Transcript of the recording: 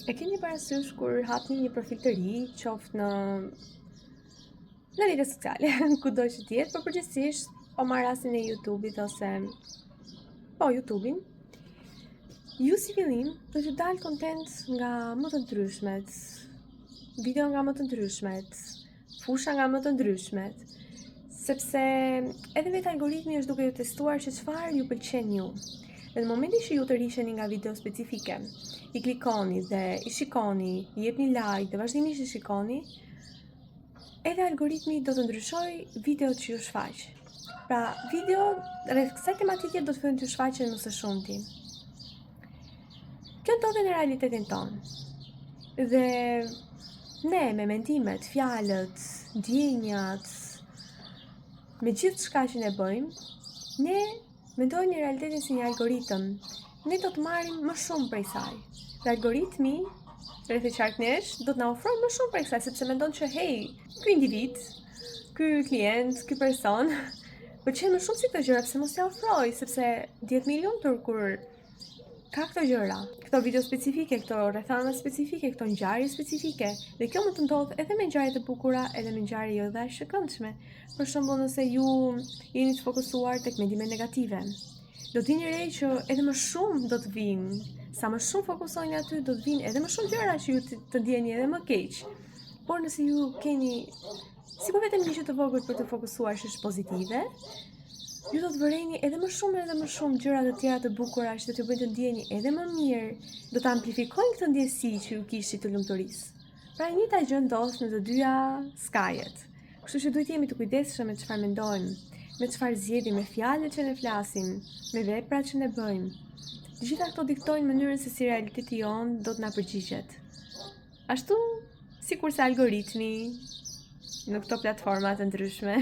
E keni parasysh kur hapni një profil të ri, qoftë në rrjetet sociale, kudo që të jetë, por përgjithsisht, o marr rastin e YouTube-it ose YouTube-in, ju si fillim do t'ju dalë content nga më të ndryshmet, video nga më të ndryshmet, fusha nga më të ndryshmet, sepse edhe vetë algoritmi është duke ju testuar që çfarë ju pëlqen ju. Dhe në momentin që ju të risheni nga video specifike, i klikoni dhe i shikoni, i jepni like dhe vazhdimisht i shikoni, edhe algoritmi do të ndryshoj videot që ju shfaq. Pra, video rreth kësaj tematike do të fillojnë të shfaqen më së shumti. Kjo ndodhet në realitetin tonë. Dhe ne me mendimet, fjalët, ndjenjat, me gjithë çka që ne bëjmë, ne mendojmë në realitetin si një algoritëm. Ne do të marrim më shumë prej saj. Dhe algoritmi, rreth e qark nesh, do të na ofrojë më shumë prej saj, sepse mendon që hey, ky individ, ky klient, ky person, pëlqen më shumë si këto gjëra, pse mos ja ofroj, sepse 10 milion tur kur ka këto gjëra, këto video specifike, këto rrethana specifike, këto ngjarje specifike. Dhe kjo mund të ndodhë edhe me ngjarje të bukura, edhe me ngjarje jo dhe aq të këndshme. Për shembull, nëse ju jeni të fokusuar tek mendimet negative, do të vini re që edhe më shumë do të vinë. Sa më shumë fokusoni aty, do të vinë edhe më shumë gjëra që ju të ndjeni edhe më keq. Por nëse ju keni si po vetëm një gjë të vogël për të fokusuar që është pozitive, ju do të vërejni edhe më shumë gjëra të tjera të bukura që do t'ju bëjnë të ndjeni edhe më mirë, do të amplifikojnë këtë ndjesi që ju kishit të lumturisë. Pra e njëjta gjë ndodh në të dyja skajet. Kështu që duhet jemi të kujdesshëm me çfarë mendojmë, me çfarë zgjedhim, me fjalët që ne flasim, me veprat që ne bëjmë. Të gjitha këto diktojnë mënyrën se si realiteti jon do të na përgjigjet. Ashtu sikurse algoritmi në këto platforma të ndryshme.